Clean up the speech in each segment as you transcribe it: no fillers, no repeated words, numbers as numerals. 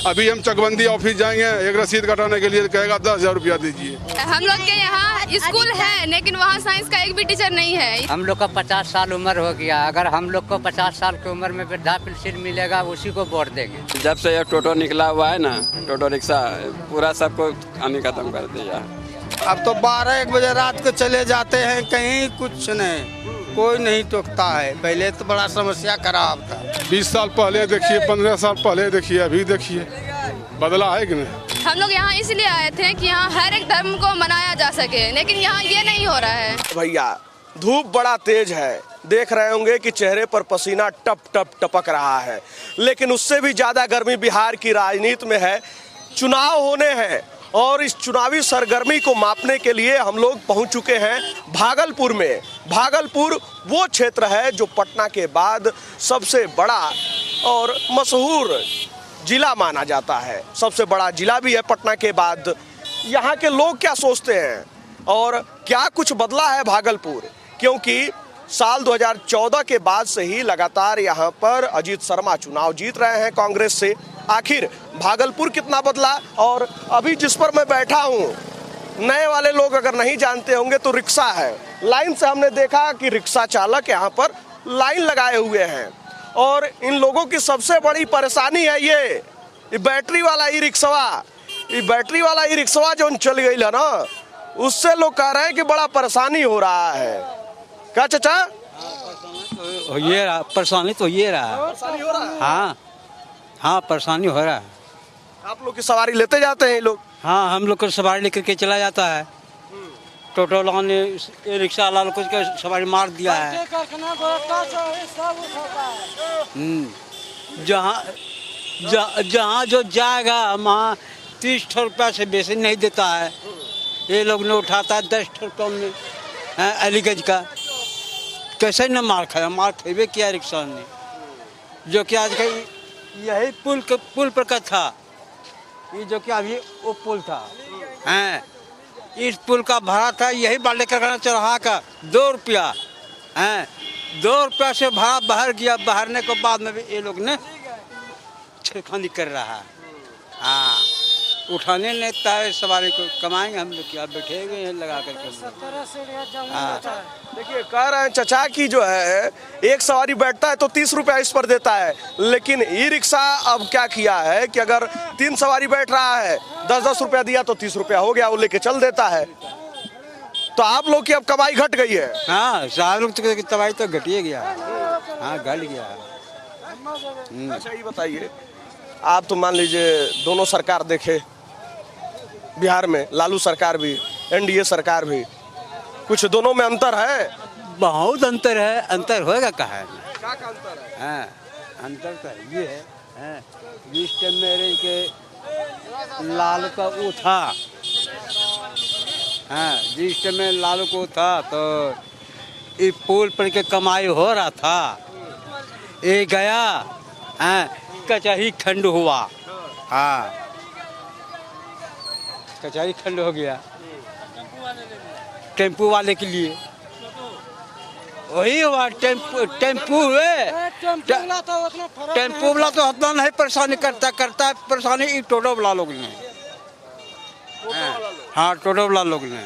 अभी हम चकबंदी ऑफिस जाएंगे, एक रसीद कटाने के लिए कहेगा 10,000 रुपया दीजिए। हम लोग के यहाँ स्कूल है लेकिन वहाँ साइंस का एक भी टीचर नहीं है। हम लोग का 50 साल उम्र हो गया, अगर हम लोग को 50 साल की उम्र में वृद्धा पेंशन मिलेगा उसी को वोट देंगे। जब से ये टोटो निकला हुआ है ना, टोटो रिक्शा पूरा सबको हानि खत्म कर दिया। अब तो 12-1 बजे रात को चले जाते हैं कहीं, कुछ नहीं, कोई नहीं टोकता है। पहले तो बड़ा समस्या खराब था। 20 साल पहले देखिए, 15 साल पहले देखिए, अभी देखिए, बदला है कि नहीं। हम लोग यहाँ इसलिए आए थे कि यहाँ हर एक धर्म को मनाया जा सके, लेकिन यहाँ ये नहीं हो रहा है। भैया धूप बड़ा तेज है, देख रहे होंगे कि चेहरे पर पसीना टप टप टपक रहा है, लेकिन उससे भी ज्यादा गर्मी बिहार की राजनीति में है। चुनाव होने हैं और इस चुनावी सरगर्मी को मापने के लिए हम लोग पहुंच चुके हैं भागलपुर में। भागलपुर वो क्षेत्र है जो पटना के बाद सबसे बड़ा और मशहूर जिला माना जाता है, सबसे बड़ा जिला भी है पटना के बाद। यहाँ के लोग क्या सोचते हैं और क्या कुछ बदला है भागलपुर, क्योंकि साल 2014 के बाद से ही लगातार यहाँ पर अजीत शर्मा चुनाव जीत रहे हैं कांग्रेस से। आखिर भागलपुर कितना बदला, और अभी जिस पर मैं बैठा हूँ, नए वाले लोग अगर नहीं जानते होंगे तो रिक्शा है। लाइन से हमने देखा कि रिक्शा चालक यहाँ पर लाइन लगाए हुए हैं और इन लोगों की सबसे बड़ी परेशानी है ये बैटरी वाला ई रिक्शा। ये बैटरी वाला ई रिक्शा जो चल गई है ना, उससे लोग कह रहे हैं कि बड़ा परेशानी हो रहा है। क्या चाचा? ये रहा परेशानी, तो ये रहा परेशानी हो रहा है। हाँ परेशानी हो रहा है। आप लोग की सवारी लेते जाते हैं ये लोग? हाँ, हम लोग को सवारी लेकर के चला जाता है। टोटो वाला ने रिक्शा वाला को सवारी मार दिया है। जहाँ जो जाएगा वहाँ 30 रुपया से बेसी नहीं देता है। ये लोग ने उठाता है 10 रुपया में अलीगंज का। कैसे न मार खाया, मार खेबे किया रिक्शा ने, जो कि आज कल यही पुल पर का था। ये जो कि अभी वो पुल था, हैं, इस पुल का भाड़ा था यही बाले करना चढ़ा का 2 रुपया, हैं, 2 रुपया से भाड़ा बाहर गया। बाहरने के बाद में भी ये लोग ने छेड़खानी कर रहा है। हाँ, उठाने नहीं ताए सवारी को, कमाएंगे हम लोग क्या, बैठे हुए हैं लगा करके। हाँ, देखिए कह रहे हैं चचा की जो है एक सवारी बैठता है तो 30 रुपया इस पर देता है, लेकिन ई रिक्शा अब क्या किया है कि अगर 3 सवारी बैठ रहा है, 10-10 रुपया दिया तो 30 रुपया हो गया, वो लेके चल देता है। तो आप लोग की अब कमाई घट गई है। हाँ, सारे लोग की कमाई तो घटिए गया। हाँ, घट गया। अच्छा ये बताइए, आप तो मान लीजिए दोनों सरकार देखे बिहार में, लालू सरकार भी, एनडीए सरकार भी, कुछ दोनों में अंतर है? बहुत अंतर है। अंतर होएगा कहाँ? क्या अंतर है? हाँ, अंतर तो ये है, जिस टाइम मेरे के लाल का वो था, हाँ, जिस टाइम में लालू को था तो ये पुल पर के कमाई हो रहा था। ये गया, हाँ, कचहरी खंड हुआ। हाँ, कचहरी खंड हो गया टेम्पू वाले के लिए। वही हुआ, टेम्पू हुए। टेम्पू वाला तो उतना नहीं परेशानी करता है परेशानी टोटो वाला लोग ने। हाँ, टोटो वाला लोग ने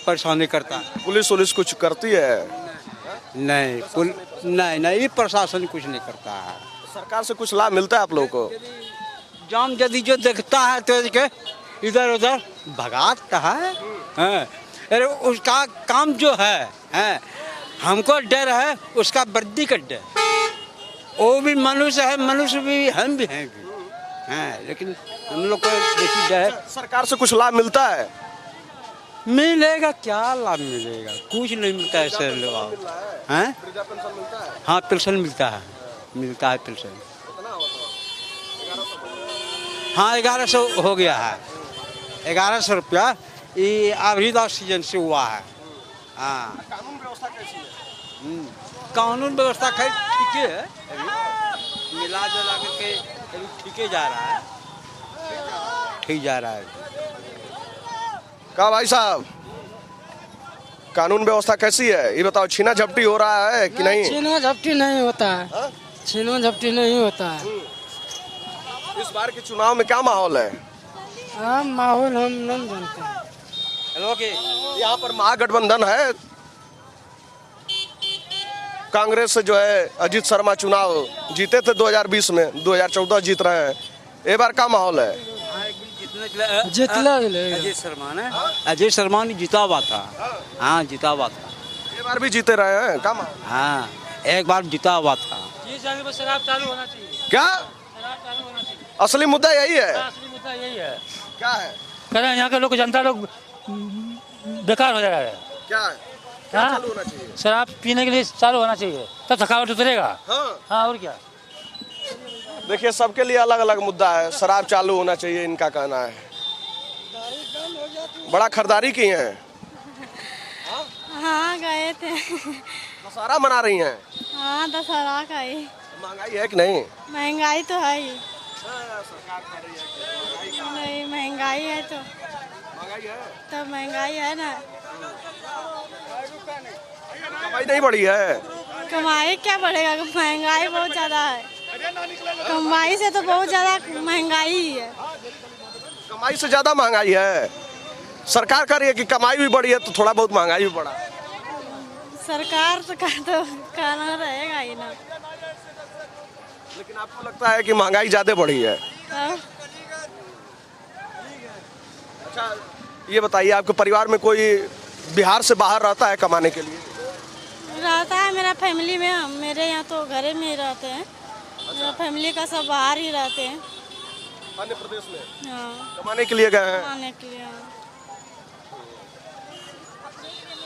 परेशानी करता। पुलिस कुछ करती है? नहीं, प्रशासन कुछ नहीं करता है। सरकार से कुछ लाभ मिलता है आप लोगों को? जाम यदि जो देखता है तो इधर उधर भगाता है। अरे उसका काम जो है, हमको डर है उसका वर्दी का डर। वो भी मनुष्य है, मनुष्य भी हम भी हैं भी, लेकिन हम लोग को बेसी डर है। सरकार से कुछ लाभ मिलता है? मिलेगा, क्या लाभ मिलेगा? कुछ नहीं मिलता है सर लोग। हैं? हाँ, पेंशन मिलता है पेंशन। हाँ, 1100 हो गया है, 1100 रुपया। ये अभिदा सीजन से हुआ है। हाँ, कानून व्यवस्था कैसी है? कानून व्यवस्था खैर ठीक है, मिला जुला करके ठीक जा रहा है, ठीक जा रहा है। कहा भाई साहब, कानून व्यवस्था कैसी है ये बताओ? छीना झपटी हो रहा है कि नहीं? छीना झपटी नहीं होता है। छीना झपटी नहीं होता है। इस बार के चुनाव में क्या माहौल है? हाँ माहौल हम नहीं जानते हैं। हेलो के यहाँ पर महागठबंधन है, कांग्रेस से जो है अजीत शर्मा चुनाव जीते थे 2020 में, 2014 जीत रहे हैं। ये बार का माहौल है? जितला ही लगेगा। अजय शर्मा ने अजय शर्मा ने जीता हुआ था। हाँ जीता हुआ था। ये बार भी जीते रहे हैं, का माहौल? हाँ एक बार जीता हुआ था। ये जाने पर शराब चालू होना चाहिए। क्या शराब चालू होना चाहिए। असली मुद्दा यही है? असली मुद्दा यही है। क्या है? कह रहे हैं यहाँ के लोग, जनता लोग बेकार हो जा रहा है। क्या है? क्या हाँ? चालू होना चाहिए? शराब पीने के लिए चालू होना चाहिए, तब थकावट उतरेगा। हाँ। हाँ और क्या। देखिए सबके लिए अलग अलग मुद्दा है। शराब चालू होना चाहिए इनका कहना है। बड़ा खरीदारी की है, हाँ गए थे। दशहरा मना रही हैं। हाँ दशहरा का ही। महंगाई है कि नहीं? महंगाई तो है ही। नहीं महंगाई है तो महंगाई है, तब महंगाई है ना। कमाई नहीं बढ़ी है। कमाई क्या बढ़ेगा, महंगाई बहुत ज़्यादा है। कमाई से तो बहुत ज़्यादा महंगाई ही है। कमाई से ज्यादा महंगाई है। सरकार कह रही है कि कमाई भी बढ़ी है तो थोड़ा बहुत महंगाई भी बढ़ा। सरकार का तो कहना रहेगा ही ना। लेकिन आपको लगता है कि महंगाई ज्यादा बढ़ी है? तब अच्छा ये बताइए, आपके परिवार में कोई बिहार से बाहर रहता है कमाने के लिए? रहता है मेरा फैमिली में। हम मेरे यहाँ तो घर में ही रहते हैं। मेरा फैमिली का सब बाहर ही रहते हैं। अन्य प्रदेश में हाँ कमाने के लिए गए हैं। आने के लिए। हाँ।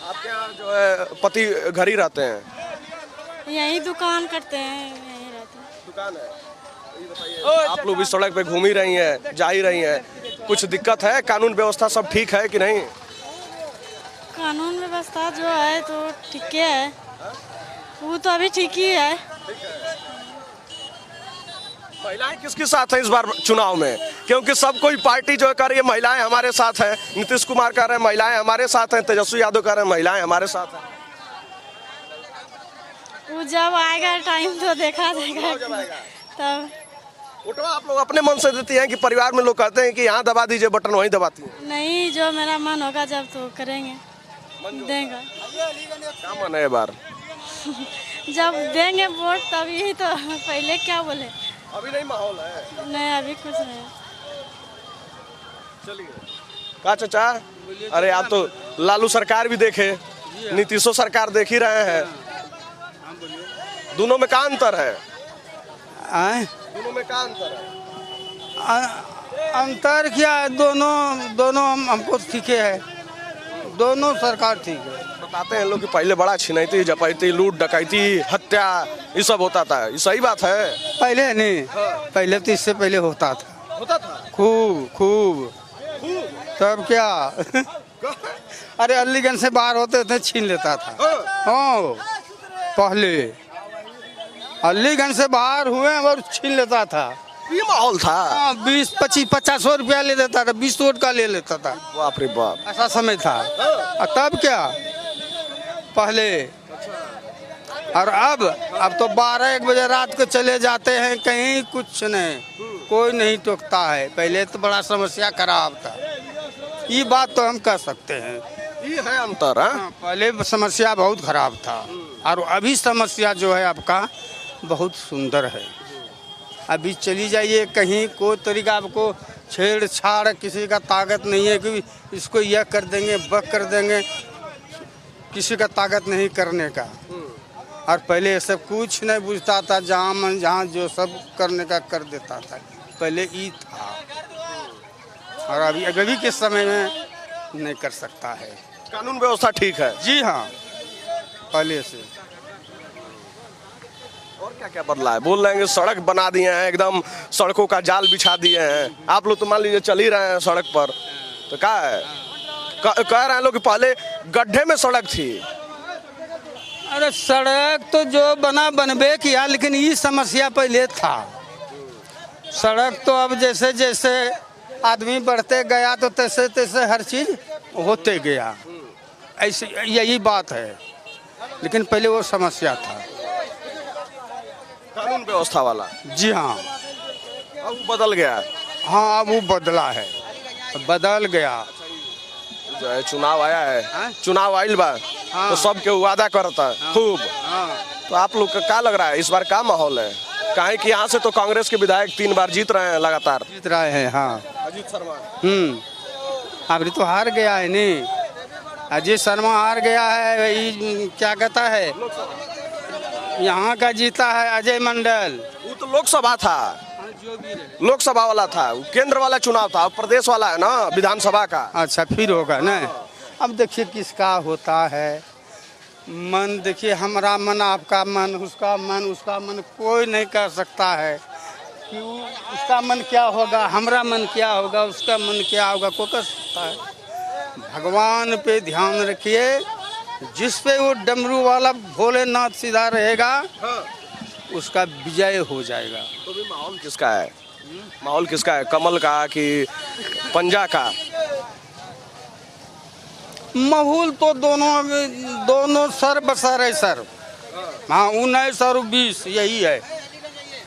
आपके यहाँ जो है पति घर ही रहते हैं? यहीं दुकान करते हैं, यहीं रहते हैं। दुकान है। ये बताइए, आप लोग भी सड़क पे घूम ही रही हैं, जा ही रही हैं, कुछ दिक्कत है? कानून व्यवस्था सब ठीक है कि नहीं? कानून व्यवस्था जो है तो ठीक है, वो तो अभी ठीक ही है। महिलाएं किसके साथ हैं इस बार चुनाव में? क्योंकि सब कोई पार्टी जो कर रही है महिलाएं हमारे साथ हैं। नीतीश कुमार कह रहे हैं महिलाएं हमारे साथ हैं, तेजस्वी यादव कह रहे हैं महिलाएं हमारे साथ हैं। वो जब आएगा टाइम तो देखा जाएगा तब। वोटो आप लोग अपने मन से देती हैं कि परिवार में लोग कहते हैं कि यहाँ दबा दीजिए बटन, वहीं दबाती हैं? नहीं, जो मेरा मन होगा जब तो करेंगे, देंगे। क्या मन है ये बार? जब देंगे वोट तभी तो। पहले क्या बोले? अभी नहीं माहौल है। नहीं अभी कुछ नहीं। चलिए का चाचा, अरे आप तो लालू सरकार भी देखे, नीतीशो सरकार देख ही रहे हैं, दोनों में क्या अंतर है? दोनों में क्या अंतर है? अंतर क्या है? दोनों हमको ठीक है। दोनों सरकार ठीक है। बताते हैं लोग कि पहले बड़ा छिनैती जपैती लूट डकैती हत्या ये सब होता था, ये सही बात है? पहले नहीं, पहले तो इससे पहले होता था। खूब तब क्या अरे अलीगंज से बाहर होते थे छीन लेता था। हाँ पहले अलीगंज से बाहर हुए और छीन लेता था। ये माहौल था। 20, 25, 50 रुपया ले लेता था, 20 वोट का ले लेता था। बाप रे बाप, ऐसा समय था। और तब क्या पहले, और अब तो 12-1 बजे रात को चले जाते हैं कहीं, कुछ नहीं, कोई नहीं टोकता है। पहले तो बड़ा समस्या खराब था, ये बात तो हम कह सकते हैं। ये है अंतर। हाँ? पहले समस्या बहुत खराब था और अभी समस्या जो है आपका बहुत सुंदर है। अभी चली जाइए कहीं, कोई तरीका आपको छेड़छाड़, किसी का ताकत नहीं है कि इसको यह कर देंगे वह कर देंगे, किसी का ताकत नहीं करने का। और पहले ये सब कुछ नहीं बुझता था, जहाँ मन जहाँ जो सब करने का कर देता था। पहले ये था और अभी के समय में नहीं कर सकता है। कानून व्यवस्था ठीक है? जी हाँ, पहले से। और क्या क्या बदला है? बोल रहे हैं सड़क बना दिए हैं, एकदम सड़कों का जाल बिछा दिए हैं। आप लोग तो मान लीजिए चल ही रहे हैं सड़क पर, तो क्या है? कह रहे हैं लोग कि पहले गड्ढे में सड़क थी। अरे सड़क तो जो बनबे किया, लेकिन ये समस्या पहले था। सड़क तो अब जैसे जैसे आदमी बढ़ते गया तो तैसे तैसे हर चीज होते गया, ऐसे यही बात है। लेकिन पहले वो समस्या था, कानून व्यवस्था वाला। जी हाँ। अब बदल गया हाँ अब वो बदला है, बदल गया। जो है चुनाव आया है, हाँ? चुनाव आइल बा हाँ। तो सबके वादा करता खूब। हाँ तो आप लोग का क्या लग रहा है इस बार क्या माहौल है? काहे कि यहाँ से तो कांग्रेस के विधायक 3 बार जीत रहे हैं लगातार। जीत रहे हैं। हाँ अजीत शर्मा अभी तो हार गया है नहीं, अजीत शर्मा हार गया है। ये क्या कहता है, यहाँ का जीता है अजय मंडल। वो तो लोकसभा था, लोकसभा वाला था, वो केंद्र वाला चुनाव था, अब प्रदेश वाला है ना विधानसभा का। अच्छा फिर होगा ना। अब देखिए किसका होता है मन, देखिए हमारा मन, आपका मन, उसका मन, उसका मन, कोई नहीं कह सकता है कि उसका मन क्या होगा, हमारा मन क्या होगा, उसका मन क्या होगा, कोई कह सकता है। भगवान पे ध्यान रखिए, जिस पे वो डमरू वाला भोलेनाथ सीधा रहेगा उसका विजय हो जाएगा। तो भी माहौल किसका है? माहौल किसका है, कमल का कि पंजा का? माहौल तो दोनों सर बसर है सर। हाँ 19 और 20 यही है।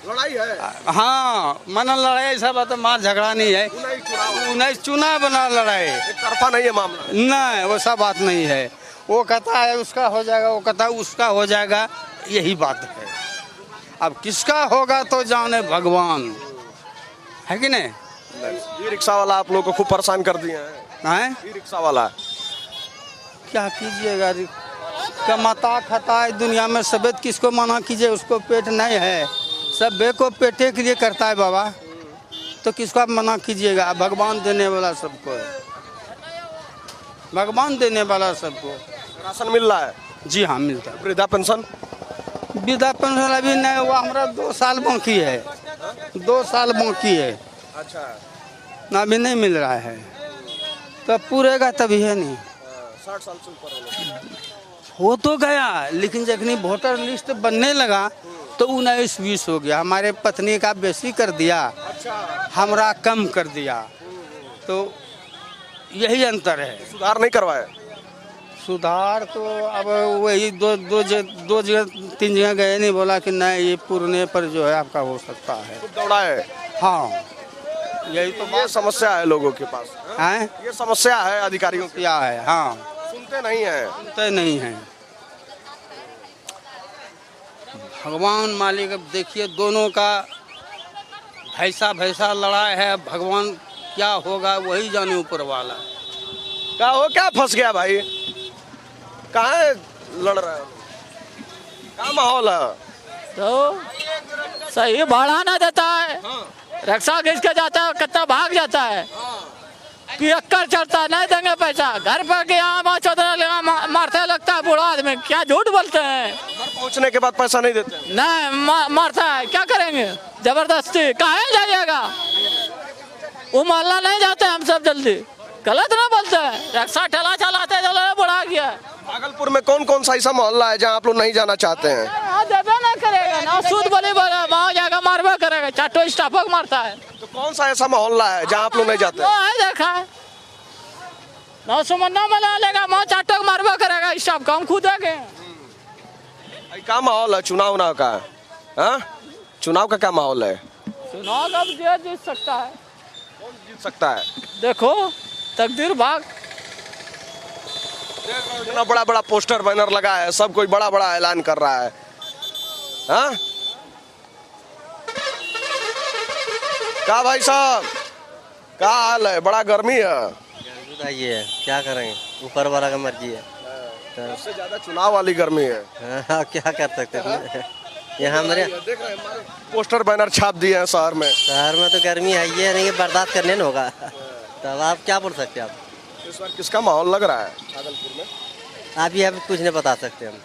लड़ाई है, हाँ माना लड़ाई ऐसा बात है, मार झगड़ा नहीं है। 19 चुनाव बना लड़ाई, एक तरफा नहीं है मामला। नहीं वैसा बात नहीं है। वो कहता है उसका हो जाएगा, वो कहता है उसका हो जाएगा, यही बात है। अब किसका होगा तो जाने भगवान, है कि नहीं। ई रिक्शा वाला आप लोग को खूब परेशान कर दिए हैं। ई रिक्शा वाला क्या कीजिएगा, कमाता खाता है दुनिया में, सब किसको मना कीजिए, उसको पेट नहीं है, सब को पेटे के लिए करता है बाबा, तो किसको आप मना कीजिएगा। भगवान देने वाला सबको है, भगवान देने वाला सबको। राशन मिल रहा है? जी हाँ मिलता है। वृद्धा पेंशन? वृद्धा पेंशन अभी नहीं हुआ, हमारा 2 साल बाकी है, 2 साल बाकी है। अच्छा अभी नहीं मिल रहा है, तो पूरेगा तभी है नहीं। 60 साल से ऊपर है। हो तो गया, लेकिन जखनी वोटर लिस्ट बनने लगा तो 19-20 हो गया। हमारे पत्नी का बेसी कर दिया, हमरा कम कर दिया, तो यही अंतर है। सुधार नहीं करवाए? सुधार तो अब वही दो जगह 3 जगह गए, नहीं बोला कि नहीं ये पुरने पर जो है आपका हो सकता है। खूब दौड़ाए? हाँ यही तो ये समस्या है लोगों के पास, है, ये समस्या है अधिकारियों की। क्या है। हाँ सुनते नहीं है, सुनते नहीं है। भगवान मालिक, अब देखिए दोनों का भैसा लड़ाई है, भगवान क्या होगा वही जाने ऊपर वाला। क्या हो, क्या फंस गया भाई, कहाँ लड़ रहा है, क्या माहौल है? तो सही भाड़ा ना देता है, रिक्शा घिस के जाता है, कितना भाग जाता है, पियक्कर चढ़ता है, नहीं देंगे पैसा, घर पर के यहाँ चौधरा लगा मारते लगता है बूढ़ा आदमी, क्या झूठ बोलते हैं। घर पहुँचने के बाद पैसा नहीं देते? नहीं मारता है, क्या करेंगे, जबरदस्ती। कहाँ जाइएगा, वो मोहल्ला नहीं जाते हम सब जल्दी, गलत ना बोलते हैं, रिक्शा ठेला चलाते चलो बुढ़ा गया। भागलपुर में कौन कौन सा ऐसा मोहल्ला है जहाँ आप लोग नहीं जाना चाहते हैं? हाँ देवे ना करेगा ना, सूद बोले बोले वहाँ जाकर मारवा करेगा, चाटो स्टाफक मारता है। तो कौन सा ऐसा मोहल्ला है जहाँ आप लोग नहीं जाते? वो है देखा है ना, सुमन्ना मना लेगा वहाँ चाटो मारवा करेगा स्टाफ का, हम खुद है। क्या माहौल है चुनाव का? हाँ चुनाव का क्या माहौल है? चुनाव अब जीत सकता है, कौन जीत सकता है? देखो तकदीर भाग। इतना बड़ा बड़ा पोस्टर बैनर लगा है, सब कोई बड़ा बड़ा ऐलान कर रहा है। हाँ क्या भाई साहब, क्या हाल है? बड़ा गर्मी है। ये है, क्या करेंगे, ऊपर वाला का मर्जी है। सबसे ज्यादा चुनाव वाली गर्मी है। हाँ क्या कर सकते हैं, यहाँ हमारे देख रहे हैं पोस्टर बैनर छाप दिए हैं शहर में। शहर में तो गर्मी है, ये नहीं कि बर्दाश्त करने न होगा। तब आप क्या बोल सकते हैं। आप इस बार किसका माहौल लग रहा है भागलपुर में? अभी कुछ नहीं बता सकते हम,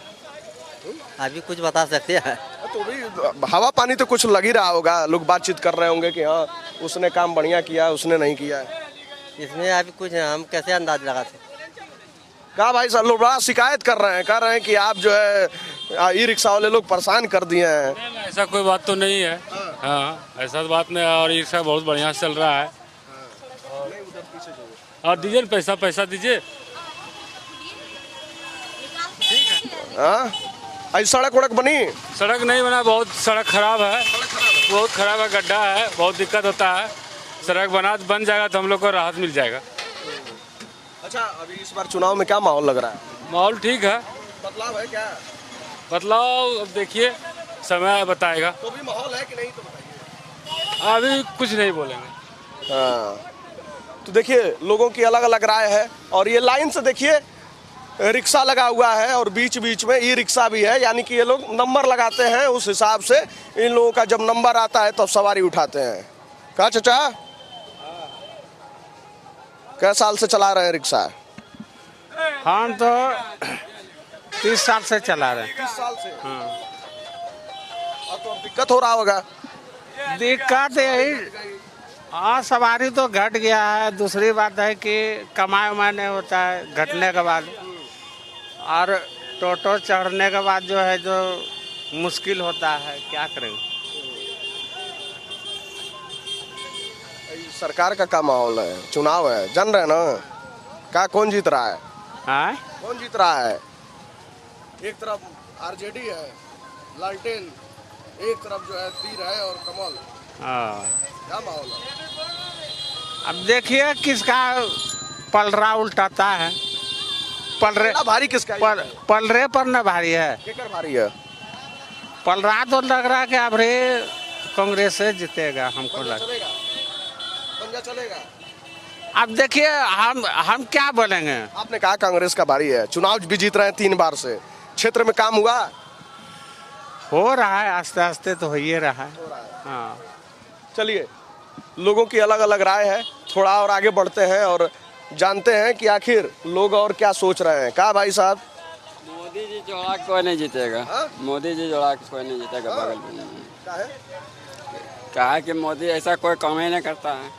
अभी कुछ बता सकते हैं तो भी हवा पानी तो कुछ लग ही रहा होगा, लोग बातचीत कर रहे होंगे कि हाँ उसने काम बढ़िया किया, उसने नहीं किया। इसमें अभी कुछ हम कैसे अंदाज लगा सकते। कहा भाई साहब लोग बड़ा शिकायत कर रहे हैं, कह रहे हैं कि आप जो है ई रिक्शा वाले लोग परेशान कर दिए हैं। नहीं, ऐसा कोई बात तो नहीं है। हाँ ऐसा बात नहीं, और ई रिक्शा बहुत बढ़िया से चल रहा है। और दीजिए पैसा दीजिए। हाँ सड़क वड़क बनी? सड़क नहीं बना, बहुत सड़क खराब है। बहुत खराब है, गड्ढा है, बहुत दिक्कत होता है। सड़क बन जाएगा तो हम लोग को राहत मिल जाएगा। अच्छा, अभी इस बार चुनाव में क्या माहौल लग रहा है? माहौल ठीक है। बदलाव है क्या? बदलाव अब देखिए, समय बताएगा। तो भी माहौल है कि नहीं, तो बताइए। अभी कुछ नहीं बोलेंगे। हाँ, तो देखिए लोगों की अलग अलग राय है। और ये लाइन से देखिए रिक्शा लगा हुआ है और बीच बीच में ई रिक्शा भी है, यानी कि ये लोग नंबर लगाते हैं। उस हिसाब से इन लोगों का जब नंबर आता है तब सवारी उठाते हैं। कहा चाचा, कै साल से चला रहे हैं रिक्शा? हम तो 30 साल से चला रहे हैं। 30 साल से? हाँ। अब तो दिक्कत हो रहा होगा। दिक्कत यही, हाँ सवारी तो घट गया है। दूसरी बात है कि कमाई उमाई नहीं होता है घटने के बाद, और टोटो चढ़ने के बाद जो है जो मुश्किल होता है, क्या करेंगे। सरकार का क्या माहौल है? चुनाव है, जान रहे ना क्या कौन जीत रहा है? हाँ, कौन जीत रहा है? एक तरफ आरजेडी है लालटेन, एक तरफ जो है तीर है और कमल। हाँ, क्या माहौल है? अब देखिए किसका पलरा उल्टाता है। पलरे भारी किसका? पलरे पर न भारी है। केकर भारी है? पलरा तो लग रहा है कि अब रे कांग्रेस से जीतेगा, हमको लग चलेगा, पंजा चलेगा। अब देखिए हम क्या बोलेंगे। आपने कहा कांग्रेस का भारी है, चुनाव भी जीत रहे हैं 3 बार से, क्षेत्र में काम हुआ? हो रहा है, आस्ते आस्ते तो हो ही रहा है। हाँ, चलिए, लोगों की अलग अलग राय है। थोड़ा और आगे बढ़ते हैं और जानते हैं कि आखिर लोग और क्या सोच रहे हैं। कहा भाई साहब? मोदी जी जोड़ा कोई नहीं जीतेगा। मोदी जी जोड़ा कोई नहीं जीतेगा बगल में। कहा कि मोदी ऐसा कोई काम ही नहीं करता है।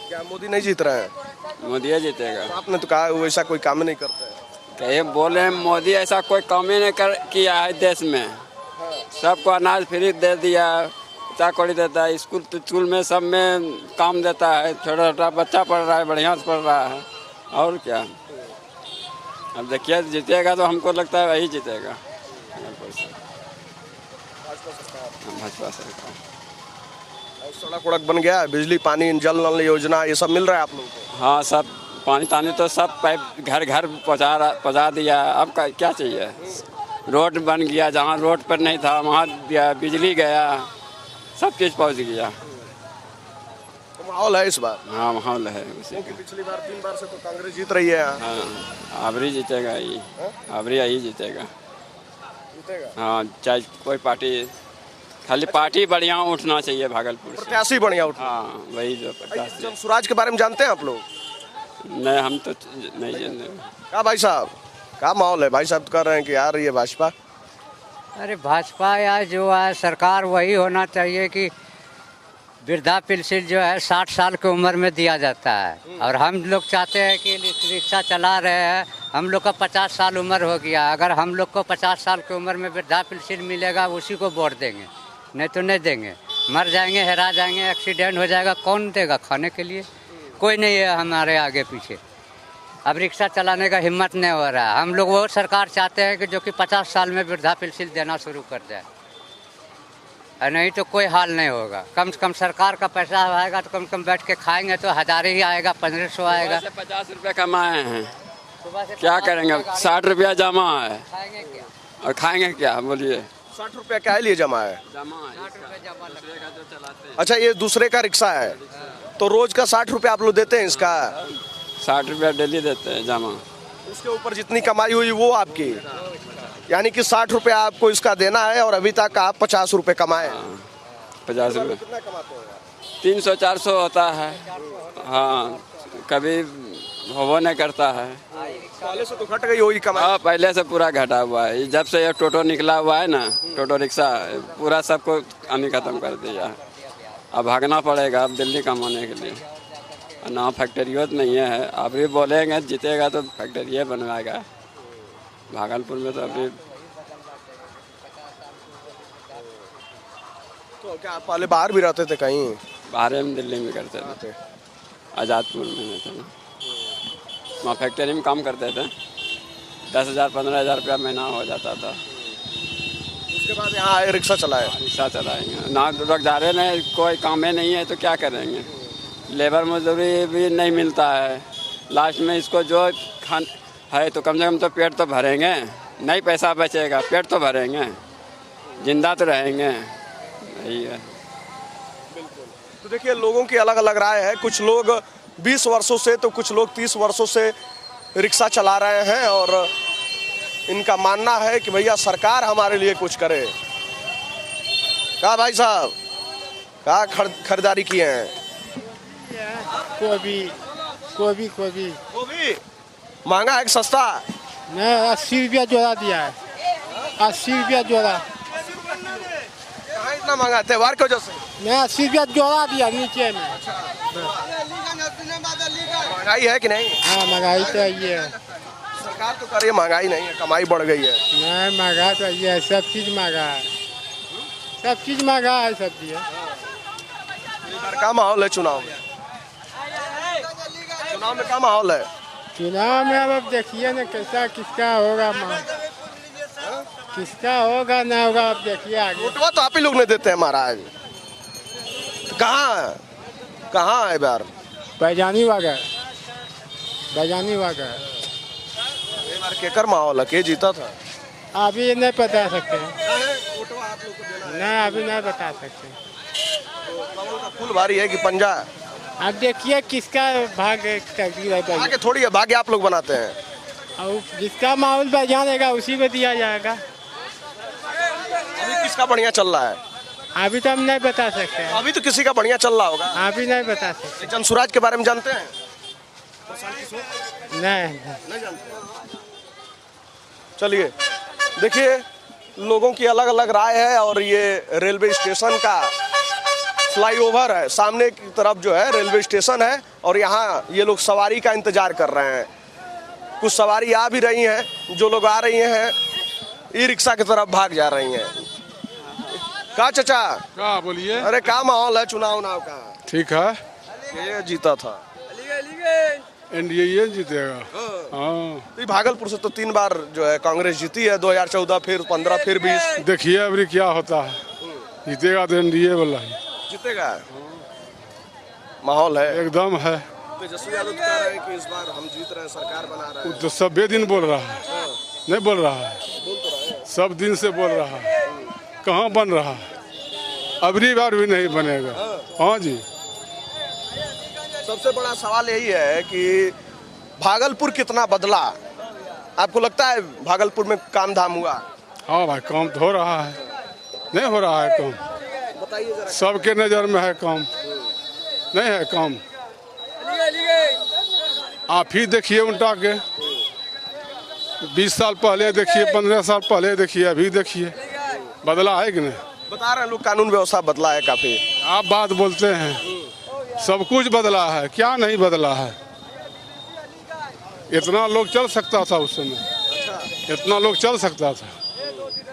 क्या मोदी नहीं जीत रहे हैं? मोदी जीतेगा। आपने तो कहा वो ऐसा कोई काम नहीं करते हैं। कहे बोले हैं मोदी ऐसा कोई काम ही नहीं किया है देश में। सबको अनाज फ्री दे दिया, चाकरी देता है, स्कूल में सब में काम देता है। छोटा छोटा बच्चा पढ़ रहा है, बढ़िया से पढ़ रहा है। और क्या, अब देखिए जीतेगा तो हमको लगता है वही जीतेगा, भाजपा सरकार। सड़क उड़क बन गया, बिजली पानी जल नल योजना ये सब मिल रहा है आप लोगों को? हाँ, सब पानी तानी तो सब पाइप घर घर पहुँचा दिया। अब क्या चाहिए? रोड बन गया, जहाँ रोड पर नहीं था वहाँ दिया, बिजली गया, सब चीज़ पहुँच गया। तो माहौल है इस बार? हाँ, माहौल है उसी क्योंकि पिछली बार 3 बार से तो कांग्रेस जीत रही है। हाँ, अबरी जीतेगा ही, अबरी यही जीतेगा। हाँ, चाहे कोई पार्टी, खाली पार्टी बढ़िया उठना चाहिए भागलपुर से। प्रत्याशी बढ़िया उठना। हाँ, वही जो प्रत्याशी। जब स्वराज के बारे में जानते हैं आप लोग? नहीं, हम तो नहीं जानते। क्या भाई साहब, क्या माहौल है? भाई साहब कह रहे हैं कि यार ये भाजपा। अरे भाजपा या जो है सरकार, वही होना चाहिए कि वृद्धा पेंशन जो है 60 साल की उम्र में दिया जाता है। और हम लोग चाहते हैं कि रिक्शा चला रहे हैं, हम लोग का 50 साल उम्र हो गया। अगर हम लोग को 50 साल की उम्र में वृद्धा पेंशन मिलेगा, उसी को वोट देंगे, नहीं तो नहीं देंगे। मर जाएंगे, हेरा जाएंगे, एक्सीडेंट हो जाएगा, कौन देगा खाने के लिए? कोई नहीं है हमारे आगे पीछे। अब रिक्शा चलाने का हिम्मत नहीं हो रहा है। हम लोग वो सरकार चाहते हैं कि जो कि 50 साल में वृद्धा पेंशन देना शुरू कर जाए, और नहीं तो कोई हाल नहीं होगा। कम से कम सरकार का पैसा आएगा तो कम से कम बैठ के खाएंगे तो 1000 ही आएगा, 1500 आएगा। 50 रुपये कमाए हैं, क्या करेंगे? 60 रुपया जमा है, खाएंगे क्या और खाएंगे क्या? बोलिए। 60 रुपया क्या लिए जमा है? जमा है। अच्छा, ये दूसरे का रिक्शा है तो रोज का 60 रुपया आप लोग देते हैं इसका? 60 रुपया डेली देते हैं जमा। उसके ऊपर जितनी कमाई हुई वो आपकी, यानी कि 60 रुपया आपको इसका देना है और अभी तक आप 50 रुपये कमाए। 50 रुपये कितना कमाते हैं? 300-400 होता है। हाँ, कभी वो नहीं करता है। पहले से तो घट गई होगी कमाई। हाँ, पहले से पूरा घटा हुआ है। जब से ये टोटो निकला हुआ है ना, टोटो रिक्शा, पूरा सबको आनी खत्म कर दिया। अब भागना पड़ेगा अब दिल्ली कमाने के लिए। ना फैक्ट्रियों नहीं है। अभी बोलेंगे जीतेगा तो फैक्ट्री बनवाएगा भागलपुर में। तो अभी तो क्या पहले बाहर भी रहते थे कहीं? बाहर में दिल्ली में करते थे, आज़ादपुर में रहते थे। वहाँ फैक्ट्री में काम करते थे। 10,000 15,000 रुपया महीना हो जाता था। उसके बाद यहाँ आए रिक्शा चलाए। रिक्शा चलाएंगे ना, रोजगार नहीं, कोई काम ही नहीं है तो क्या करेंगे। लेबर मजदूरी भी नहीं मिलता है, लास्ट में इसको जो खान है तो कम से कम तो पेट तो भरेंगे, नहीं पैसा बचेगा पेट तो भरेंगे, जिंदा तो रहेंगे, यही है। तो देखिए लोगों की अलग अलग राय है, कुछ लोग 20 वर्षों से तो कुछ लोग 30 वर्षों से रिक्शा चला रहे हैं और इनका मानना है कि भैया सरकार हमारे लिए कुछ करे। कहा भाई साहब कहा खरीदारी किए हैं? गोभी महंगा है कि सस्ता? नहीं, 80 रुपया जोड़ा दिया है, 80 रुपया जोड़ा। कहाँ इतना महंगा है त्योहार की वजह से? मैं 80 रुपया जोड़ा दिया नीचे में। महंगाई है कि नहीं? हाँ महंगाई तो ये है। सरकार तो कर रही है महंगाई नहीं है, कमाई बढ़ गई है। नहीं महंगा तो ये है, सब चीज महंगा है, सब चीज महंगा है, सब चीज। क्या माहौल है चुनाव में? चुनाव में क्या माहौल है? चुनाव में अब देखिए ना कैसा किसका होगा, किसका होगा ना होगा, अब देखिए आगे। वोटवा तो आप ही लोग नहीं देते हैं महाराज, तो कहाँ है बार? बैजानी वगैरह, बैजानी वगैरह। ये बार केकर माहौल है, के जीता था? अभी नहीं बता सकते हैं, नहीं अभी नहीं बता सकते। फुल भारी है कि पंजा? अब देखिए किसका भाग्य तकदीर है, भाग्य थोड़ी है, भाग्य आप लोग बनाते हैं। और जिसका माहौल बैजानेगा उसी को दिया जाएगा। अभी किसका बढ़िया चल रहा है? अभी तो हम नहीं बता सकते हैं, अभी तो किसी का बढ़िया चल रहा होगा। अभी नहीं बता सकते। जनसुराज के बारे में जानते हैं? नहीं जानते। चलिए देखिए लोगों की अलग अलग राय है और ये रेलवे स्टेशन का फ्लाईओवर है, सामने की तरफ जो है रेलवे स्टेशन है और यहाँ ये लोग सवारी का इंतजार कर रहे हैं। कुछ सवारी आ भी रही हैं, जो लोग आ रही हैं ई रिक्शा की तरफ भाग जा रही हैं। का चाचा क्या बोलिए? अरे क्या माहौल है चुनाव का? ठीक है, ये जीता था एनडीए जीतेगा। हाँ तो भागलपुर से तो 3 बार जो है कांग्रेस जीती है, 2014 फिर 15 फिर 20। देखिए अभी क्या होता है, जीतेगा तो एनडीए वाला ही जीतेगा। माहौल है एकदम है। तेजस्वी यादव कह रहे हैं कि इस बार हम जीत रहे हैं, सरकार बना रहे हैं। तो सब दिन बोल रहा है, नहीं बोल रहा है, बोल तो रहे हैं। सब दिन से बोल रहा है, कहाँ बन रहा है? अबरी बार भी नहीं बनेगा। हाँ जी। सबसे बड़ा सवाल यही है कि भागलपुर कितना बदला? आपको लगता है भागलपुर में काम धाम हुआ? हाँ भाई काम तो हो रहा है, नहीं हो रहा है काम? बताइए जरा। सबके नज़र में है काम, नहीं है काम? आप ही देखिए उल्टा के, 20 साल पहले देखिए, 15 साल पहले देखिए, अभी देखिए, बदला है कि नहीं? बता रहे हैं लोग कानून व्यवस्था बदला है काफी। आप बात बोलते हैं, सब कुछ बदला है, क्या नहीं बदला है? इतना लोग चल सकता था उस समय, इतना लोग चल सकता था।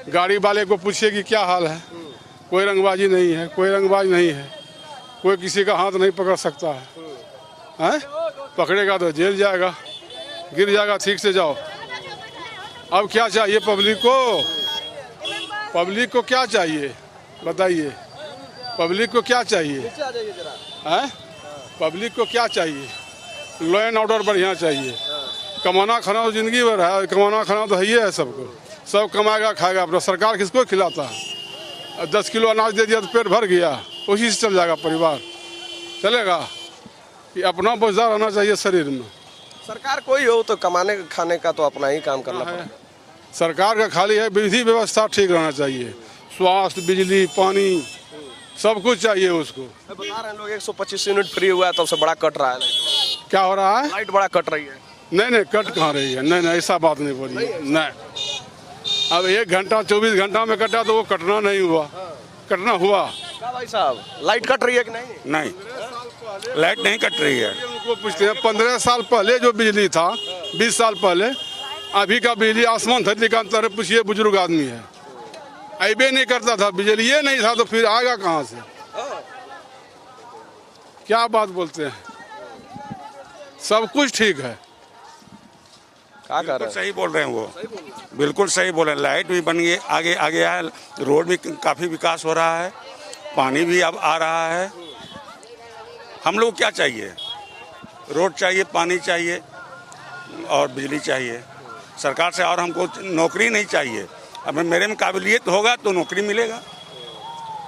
गाड़ी वाले को पूछिए कि क्या हाल है, कोई रंगबाजी नहीं है, कोई रंगबाज नहीं है, कोई किसी का हाथ नहीं पकड़ सकता है, हैं? पकड़ेगा तो जेल जाएगा, गिर जाएगा, ठीक से जाओ। अब क्या चाहिए पब्लिक को? पब्लिक को क्या चाहिए बताइए? पब्लिक को क्या चाहिए हैं? पब्लिक को क्या चाहिए? लॉ एंड ऑर्डर बढ़िया चाहिए। कमाना खाना तो जिंदगी भर है, कमाना खाना तो है ही है सबको, सब कमाएगा खाएगा अपना। सरकार किसको खिलाता है? 10 किलो अनाज दे दिया तो पेट भर गया, उसी से चल जाएगा परिवार, चलेगा? कि अपना बोझदार रहना चाहिए शरीर में। सरकार कोई हो तो कमाने खाने का तो अपना ही काम करना पड़ता है। सरकार का खाली है विधि व्यवस्था ठीक रहना चाहिए, स्वास्थ्य, बिजली, पानी, सब कुछ चाहिए उसको। बता रहे हैं लोग 125 यूनिट फ्री हुआ है, तब से बड़ा कट रहा है। क्या हो रहा है? लाइट बड़ा कट रही है। नहीं कट कहाँ रही है? नहीं ऐसा बात नहीं बोलिए। नहीं, अब 1 घंटा 24 घंटा में कटा तो वो कटना नहीं हुआ, कटना हुआ। क्या भाई साहब लाइट कट रही है कि नहीं? नहीं, लाइट नहीं कट रही है। उनको पूछते हैं 15 साल पहले जो बिजली था, 20 साल पहले, अभी का बिजली आसमान धरती का अंतर है। पूछिए बुजुर्ग आदमी है, ऐबे नहीं करता था, बिजली ये नहीं था तो फिर आएगा कहाँ से? क्या बात बोलते हैं? सब कुछ ठीक है। क्या कर रहे हैं? सही बोल रहे हैं वो। बिल्कुल सही बोले, लाइट भी बन गई, आगे आगे है, रोड भी काफ़ी विकास हो रहा है, पानी भी अब आ रहा है। हम लोग क्या चाहिए? रोड चाहिए, पानी चाहिए और बिजली चाहिए सरकार से, और हमको नौकरी नहीं चाहिए। अब मेरे में काबिलियत होगा तो नौकरी मिलेगा।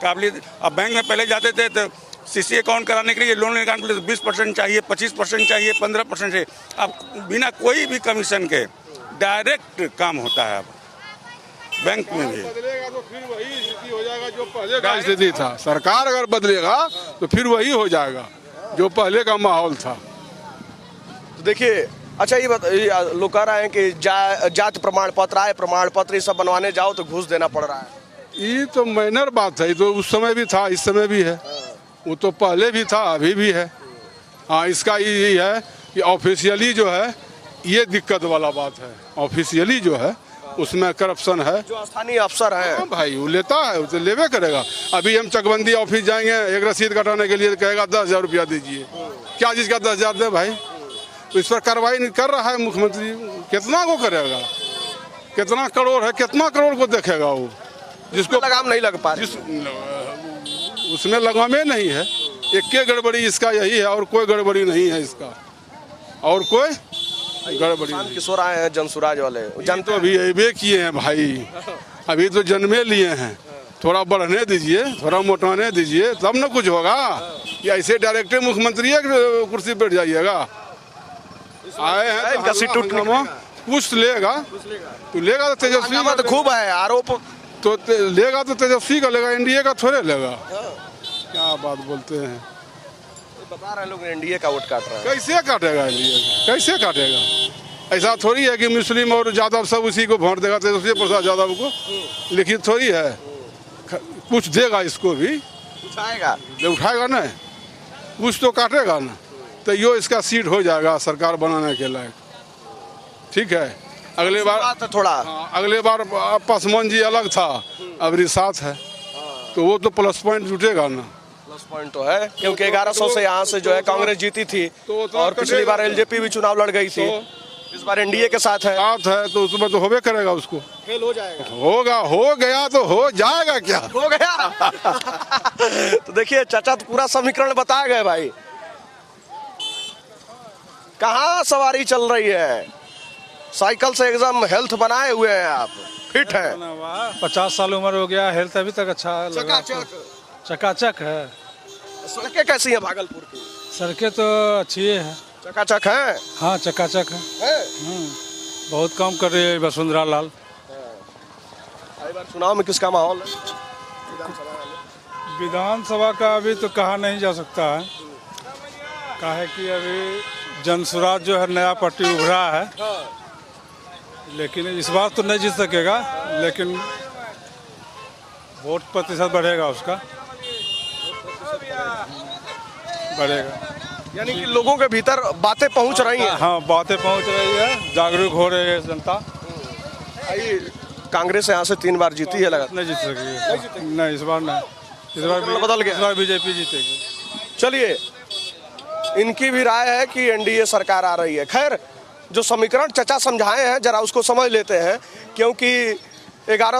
काबिलियत, अब बैंक में पहले जाते थे तो सीसी अकाउंट कराने के लिए, लोन लेने के लिए 20% चाहिए, 25% चाहिए, 15% चाहिए। अब बिना कोई भी कमीशन के डायरेक्ट काम होता है अब बैंक में भी। बदलेगा तो फिर वही स्थिति हो जाएगा जो पहले का स्थिति था। सरकार अगर बदलेगा तो फिर वही हो जाएगा जो पहले का माहौल था। तो देखिए, अच्छा ये लोग कह रहे हैं कि जात प्रमाण पत्र, आय प्रमाण पत्र, ये सब बनवाने जाओ तो घूस देना पड़ रहा है। ये तो माइनर बात है, ये तो उस समय भी था, इस समय भी है, वो तो पहले भी था, अभी भी है। हाँ, इसका ये है कि ऑफिशियली जो है ये दिक्कत वाला बात है। ऑफिशियली जो है उसमें करप्शन है। जो स्थानीय अफसर है, हाँ भाई, वो लेता है, वो तो लेवे करेगा। अभी हम चकबंदी ऑफिस जाएंगे, एक रसीद कटाने के लिए कहेगा 10,000 रुपया दीजिए। क्या चीज़ का 10,000 दे भाई? तो इस पर कार्रवाई नहीं कर रहा है मुख्यमंत्री। कितना को करेगा? कितना करोड़ है, कितना करोड़ को देखेगा वो? जिसको लगाम नहीं लग पा रही, उसमें लगामे नहीं है। एक गड़बड़ी इसका यही है, और कोई गड़बड़ी नहीं है इसका, और कोई गड़बड़ी नहीं। किशोर आए हैं जनसुराज वाले, जनता तो अभी अबे किए हैं भाई, अभी तो जन्मे लिए हैं। थोड़ा बढ़ने दीजिए, थोड़ा मोटाने दीजिए, तब ना कुछ होगा। या ऐसे डायरेक्टर मुख्यमंत्री कुर्सी बैठ जाइएगा? आए हैं इनका सीट टूटने कुछ लेगा तो लेगा, तो तेजस्वी का तो खूब है आरोप, तो लेगा तो तेजस्वी का लेगा, एनडीए का थोड़े लेगा। क्या बात बोलते हैं? बता रहे लोग एनडीए का वोट काट रहा है। कैसे काटेगा एनडीए का? कैसे काटेगा? ऐसा थोड़ी है कि मुस्लिम और यादव सब उसी को वोट देगा, तेजस्वी प्रसाद यादव को। लिखित थोड़ी है, कुछ देगा इसको भी, उठाएगा ना, कुछ तो काटेगा ना। तो यो इसका सीट हो जाएगा सरकार बनाने के लायक। ठीक है, अगले बार तो थोड़ा अगले बार पासवान जी अलग था, अब रिसात है, तो वो तो प्लस पॉइंट जुटेगा ना। प्लस पॉइंट तो है, क्योंकि 1100 से यहाँ से जो है कांग्रेस जीती थी, और पिछली बार एलजेपी भी चुनाव लड़ गई थी, इस बार एनडीए के साथ है, तो उसमें तो होबे करेगा, उसको फेल हो जाएगा। होगा, हो गया तो हो जाएगा, क्या हो गया? तो देखिए चाचा तो पूरा समीकरण बता गए भाई। कहाँ सवारी चल रही है? साइकिल से एकदम हेल्थ बनाए हुए हैं आप, फिट है। 50 साल उम्र हो गया, हेल्थ अभी तक अच्छा लगा। चकाचक है। सड़कें कैसी हैं भागलपुर की? सड़कें तो अच्छी है, चकाचक है। हाँ चकाचक है। बहुत काम कर रही है वसुंधरा लाल। इस बार चुनाव में किसका माहौल है? विधानसभा का अभी तो कहा नहीं जा सकता है, काहे कि अभी जनसुराज जो है नया पार्टी उभरा है, लेकिन इस बार तो नहीं जीत सकेगा, लेकिन वोट प्रतिशत बढ़ेगा, उसका बढ़ेगा। यानी कि लोगों के भीतर बातें पहुंच रही हैं। हाँ, बातें पहुंच रही है, जागरूक हो रही है जनता। कांग्रेस यहाँ से 3 बार जीती है, लगा नहीं जीत सकेगी। नहीं, इस बार नहीं, इस बार बदल गया, इस बार बीजेपी जीतेगी। चलिए, इनकी भी राय है कि एनडीए सरकार आ रही है। खैर, जो समीकरण चचा समझाए हैं जरा उसको समझ लेते हैं, क्योंकि 11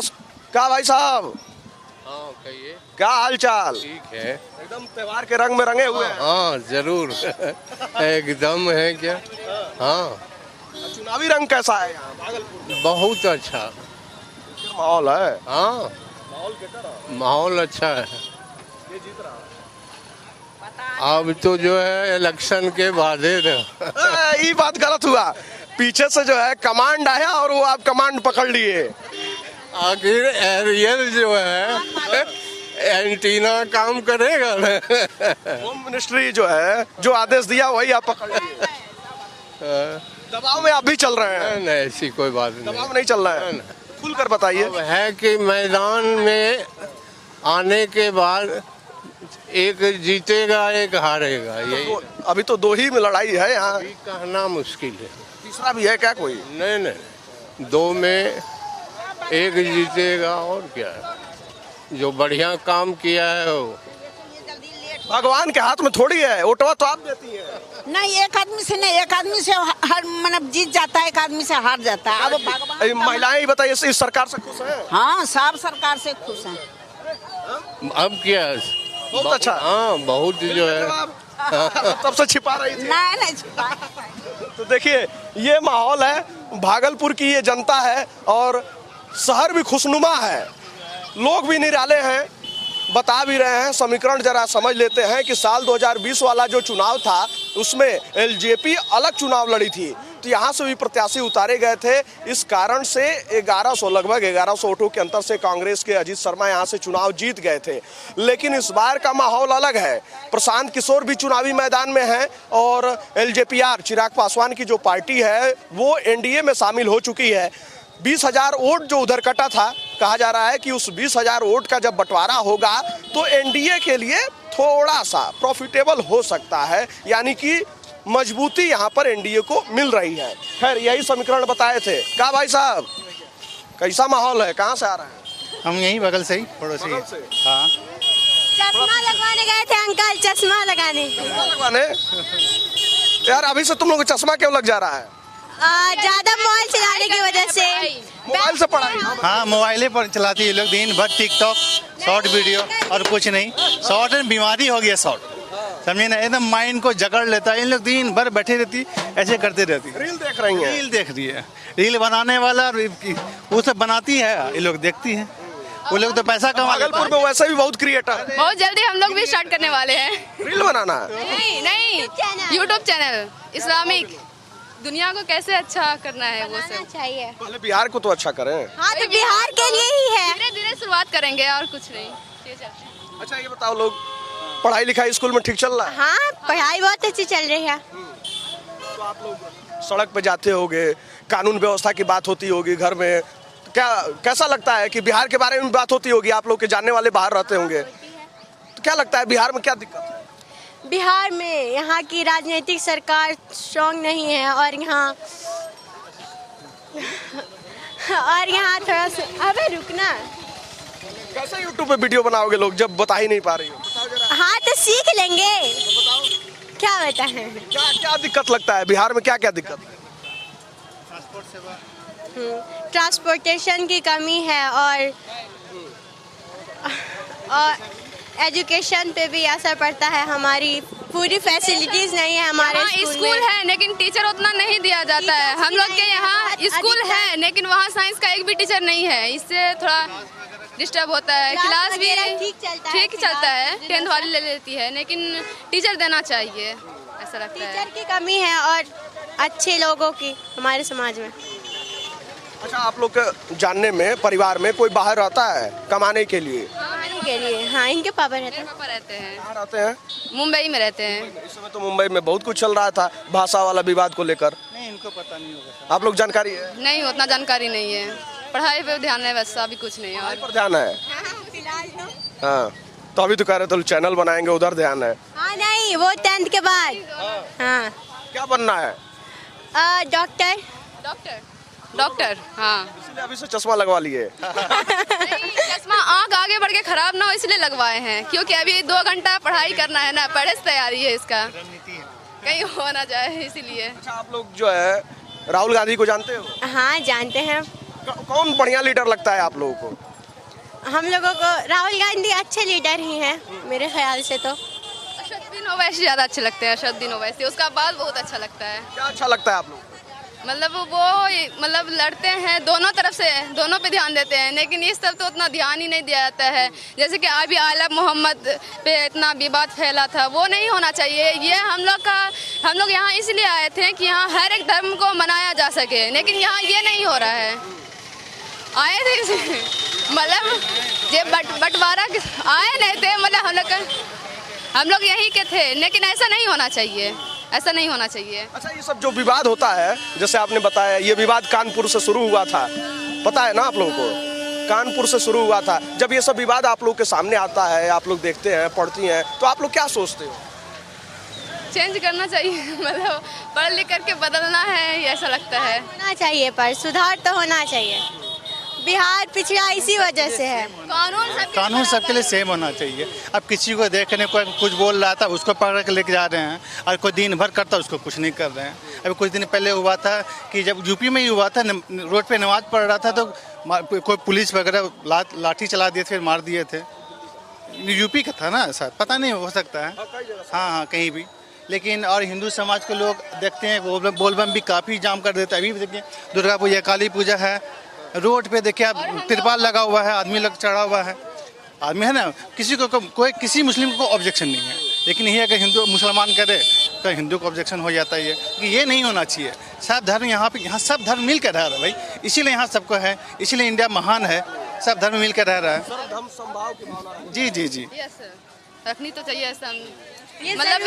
क्या भाई साहब, क्या हाल चाल? ठीक है, एकदम त्योहार के रंग में रंगे हुए हैं। हाँ जरूर एकदम है क्या। हाँ, चुनावी रंग कैसा है यहाँ भागलपुर? बहुत अच्छा माहौल है। हाँ, माहौल अच्छा है। ये जीत रहा है। अब तो जो है इलेक्शन के बाद ये बात गलत हुआ, पीछे से जो है कमांड आया और वो आप कमांड पकड़ लिए। आखिर एरियल जो है एंटीना काम करेगा ना। होम मिनिस्ट्री जो है जो आदेश दिया वही आप पकड़ लिए। दबाव में आप भी चल रहे हैं? नहीं, ऐसी कोई बात नहीं, दबाव नहीं चल रहा है। खुलकर बताइए। है कि मैदान में आने के बाद एक जीतेगा एक हारेगा, यही। अभी तो 2 ही में लड़ाई है यहाँ, कहना मुश्किल है। तीसरा भी है क्या कोई? नहीं, 2 में एक जीतेगा, और क्या है। जो बढ़िया काम किया है वो भगवान के हाथ में थोड़ी है, वोटवा तो आप देती हैं। नहीं, एक आदमी से नहीं, एक आदमी से हर मतलब जीत जाता है, एक आदमी से हार जाता है। अब भगवान महिलाएं बताइए इस सरकार से खुश हैं? हाँ, सब सरकार से खुश हैं। अब क्या बहुत अच्छा। हाँ, बहुत जो है तब से छिपा रही थी। नहीं छिपा। तो देखिए ये माहौल है, भागलपुर की ये जनता है और शहर भी खुशनुमा है, लोग भी निराले हैं, बता भी रहे हैं। समीकरण जरा समझ लेते हैं कि साल 2020 वाला जो चुनाव था उसमें एलजेपी अलग चुनाव लड़ी थी, तो यहाँ से भी प्रत्याशी उतारे गए थे। इस कारण से 1100 लगभग 1100 वोटों के अंतर से कांग्रेस के अजीत शर्मा यहाँ से चुनाव जीत गए थे। लेकिन इस बार का माहौल अलग है, प्रशांत किशोर भी चुनावी मैदान में हैं और एलजेपीआर चिराग पासवान की जो पार्टी है वो एनडीए में शामिल हो चुकी है। 20,000 वोट जो उधर कटा था, कहा जा रहा है कि उस 20,000 वोट का जब बंटवारा होगा तो एनडीए के लिए थोड़ा सा प्रॉफिटेबल हो सकता है, यानी कि मजबूती यहाँ पर एनडीए को मिल रही है। खैर यही समीकरण बताए थे। कहा भाई साहब कैसा माहौल है, कहाँ से आ रहे हैं? हम यहीं बगल से ही, पड़ोसी। हाँ, चश्मा लगवाने गए थे अंकल, चश्मा लगाने। यार अभी से तुम लोग को चश्मा क्यों लग जा रहा है? ज्यादा मोबाइल चलाने की वजह से। मोबाइल से पढ़ाई? हाँ, मोबाइले पर चलाती है लोग दिन भर, टिकटॉक, शॉर्ट वीडियो और कुछ नहीं। शॉर्ट बीमारी हो गया शॉर्ट, समझे ना, एकदम माइंड को जकड़ लेता है। इन लोग दिन भर बैठे रहती, ऐसे करते रहती। रील देख रही है? रील देख रही है, रील बनाने वाला वो सब बनाती है, ये लोग देखती है। वो लोग तो पैसा कमा। भागलपुर में वैसे भी बहुत क्रिएटर, बहुत जल्दी हम लोग भी स्टार्ट करने वाले हैं रील बनाना। नहीं, यूट्यूब चैनल इस्लामिक, दुनिया को कैसे अच्छा करना है वो सब चाहिए। पहले बिहार को तो अच्छा करें। हाँ, तो बिहार के लिए ही है, धीरे धीरे शुरुआत करेंगे और कुछ नहीं। अच्छा ये बताओ, लोग पढ़ाई लिखाई स्कूल में ठीक चल रहा है? हाँ, पढ़ाई बहुत अच्छी चल रही है। तो आप लोग सड़क पे जाते होगे, कानून व्यवस्था की बात होती होगी घर में, क्या कैसा लगता है कि बिहार के बारे में बात होती होगी? आप लोग के जानने वाले बाहर रहते होंगे, तो क्या लगता है बिहार में क्या दिक्कत है? बिहार में यहाँ की राजनीतिक सरकार स्ट्रॉन्ग नहीं है और यहाँ थोड़ा सा। अबे रुकना, कैसे यूट्यूब पे वीडियो बनाओगे लोग जब बता ही नहीं पा रही हो? हाँ तो सीख लेंगे। क्या होता है? क्या क्या दिक्कत लगता है बिहार में, क्या क्या दिक्कत है? ट्रांसपोर्टेशन की कमी है और एजुकेशन पे भी असर पड़ता है। हमारी पूरी फैसिलिटीज नहीं है हमारे स्कूल है लेकिन टीचर उतना नहीं दिया जाता है। हम लोग के यहाँ स्कूल है लेकिन वहाँ साइंस का एक भी टीचर नहीं है, इससे थोड़ा डिस्टर्ब होता है। क्लास भी ठीक चलता है, 10th वाली ले लेती है, लेकिन टीचर देना चाहिए, ऐसा लगता है। टीचर की कमी है और अच्छे लोगों की हमारे समाज में। अच्छा, आप लोग के जानने में परिवार में कोई बाहर रहता है कमाने के लिए? हाँ, इनके पापा रहते हैं। कहाँ रहते हैं? मुंबई में रहते हैं। इस समय तो मुंबई में बहुत कुछ चल रहा था भाषा वाला विवाद को लेकर। नहीं, इनको पता नहीं होगा। आप लोग जानकारी है? नहीं, उतना जानकारी नहीं है, पढ़ाई पे ध्यान है, वैसा भी कुछ नहीं है। पर ध्यान है? हाँ, तो अभी तो कह रहे थे चैनल बनाएंगे, उधर ध्यान है? हाँ नहीं, वो 10th के बाद। हाँ, क्या बनना है? डॉक्टर। हाँ, इसलिए अभी से चश्मा लगवा लिए? चश्मा आँख आगे बढ़ के खराब ना हो इसलिए लगवाए हैं, क्योंकि अभी 2 घंटा पढ़ाई करना है ना, पढ़े से तैयारी है इसका, कहीं हो ना जाए इसीलिए। अच्छा, आप लोग जो है राहुल गांधी को जानते हो? हाँ, जानते हैं। कौन बढ़िया लीडर लगता है आप लोगों को? हम लोगों को राहुल गांधी अच्छे लीडर ही हैं मेरे ख्याल से। तो अशोक ओवैसी ज़्यादा अच्छे लगते हैं, अशोक ओवैसी, उसका बात बहुत अच्छा लगता है। क्या अच्छा लगता है आप लोग को? मतलब लड़ते हैं दोनों तरफ से, दोनों पे ध्यान देते हैं, लेकिन इस तरफ तो उतना ध्यान ही नहीं दिया जाता है। जैसे कि अभी आलम मोहम्मद पे इतना विवाद फैला था, वो नहीं होना चाहिए। ये हम लोग यहाँ इसलिए आए थे कि यहाँ हर एक धर्म को मनाया जा सके, लेकिन यहाँ ये नहीं हो रहा है। आए थे मतलब ये बंटवारा आए नहीं थे, मतलब हम लोग यहीं के थे, लेकिन ऐसा नहीं होना चाहिए, ऐसा नहीं होना चाहिए। अच्छा, ये सब जो विवाद होता है, जैसे आपने बताया ये विवाद कानपुर से शुरू हुआ था, पता है ना आप लोगों को? कानपुर से शुरू हुआ था। जब ये सब विवाद आप लोग के सामने आता है, आप लोग देखते हैं, पढ़ती हैं, तो आप लोग क्या सोचते हो? चेंज करना चाहिए, मतलब पढ़ लिख करके बदलना है, ऐसा लगता है। होना चाहिए, पर सुधार तो होना चाहिए। बिहार पिछड़ा इसी वजह से है। कानून सबके लिए सेम होना चाहिए। अब किसी को देखने को कुछ बोल रहा था उसको पकड़ के लेके जा रहे हैं, और कोई दिन भर करता उसको कुछ नहीं कर रहे हैं। अभी कुछ दिन पहले हुआ था कि जब यूपी में ही हुआ था, रोड पे नमाज पढ़ रहा था तो कोई पुलिस वगैरह लाठी चला दिए थे, मार दिए थे। यूपी का था ना, ऐसा पता नहीं, हो सकता है। हाँ कहीं भी। लेकिन और हिंदू समाज के लोग देखते हैं बोलबम भी काफ़ी जाम कर देते हैं। अभी भी देखिए दुर्गा पूजा, काली पूजा है, रोड पे देखिए आप तिरपाल लगा हुआ है, आदमी लग चढ़ा हुआ है, आदमी है ना, किसी को कोई किसी मुस्लिम को ऑब्जेक्शन नहीं है। लेकिन ये अगर हिंदू मुसलमान करे तो हिंदू को ऑब्जेक्शन हो जाता है। ये नहीं होना चाहिए। सब धर्म यहाँ सब धर्म मिल कर रह रहा है भाई, इसीलिए यहाँ सबको है, इसीलिए इंडिया महान है, सब धर्म मिल कर रह रहा है। धर्म संभाव की भावना जी जी जी रखनी तो चाहिए ऐसा, ये मतलब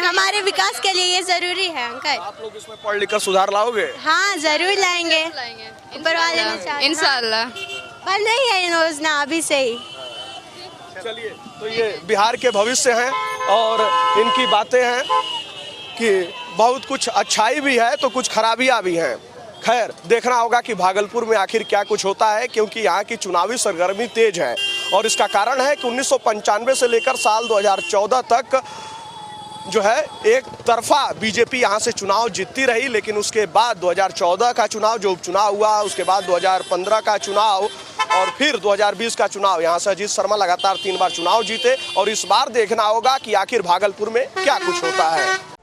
हमारे विकास के लिए ये जरूरी है अंकल। आप लोग इसमें पढ़ लिख कर सुधार लाओगे? हाँ जरूर लाएंगे, ऊपर वाले ने इंशाल्लाह। पर नहीं है योजना अभी से ही। चलिए, तो ये बिहार के भविष्य हैं और इनकी बातें हैं कि बहुत कुछ अच्छाई भी है तो कुछ खराबियां भी हैं। खैर, देखना होगा कि भागलपुर में आखिर क्या कुछ होता है, क्योंकि यहाँ की चुनावी सरगर्मी तेज है। और इसका कारण है कि 1995 से लेकर साल 2014 तक जो है एक तरफा बीजेपी यहाँ से चुनाव जीतती रही। लेकिन उसके बाद 2014 का चुनाव जो उपचुनाव हुआ, उसके बाद 2015 का चुनाव और फिर 2020 का चुनाव, यहाँ से अजीत शर्मा लगातार 3 बार चुनाव जीते। और इस बार देखना होगा कि आखिर भागलपुर में क्या कुछ होता है।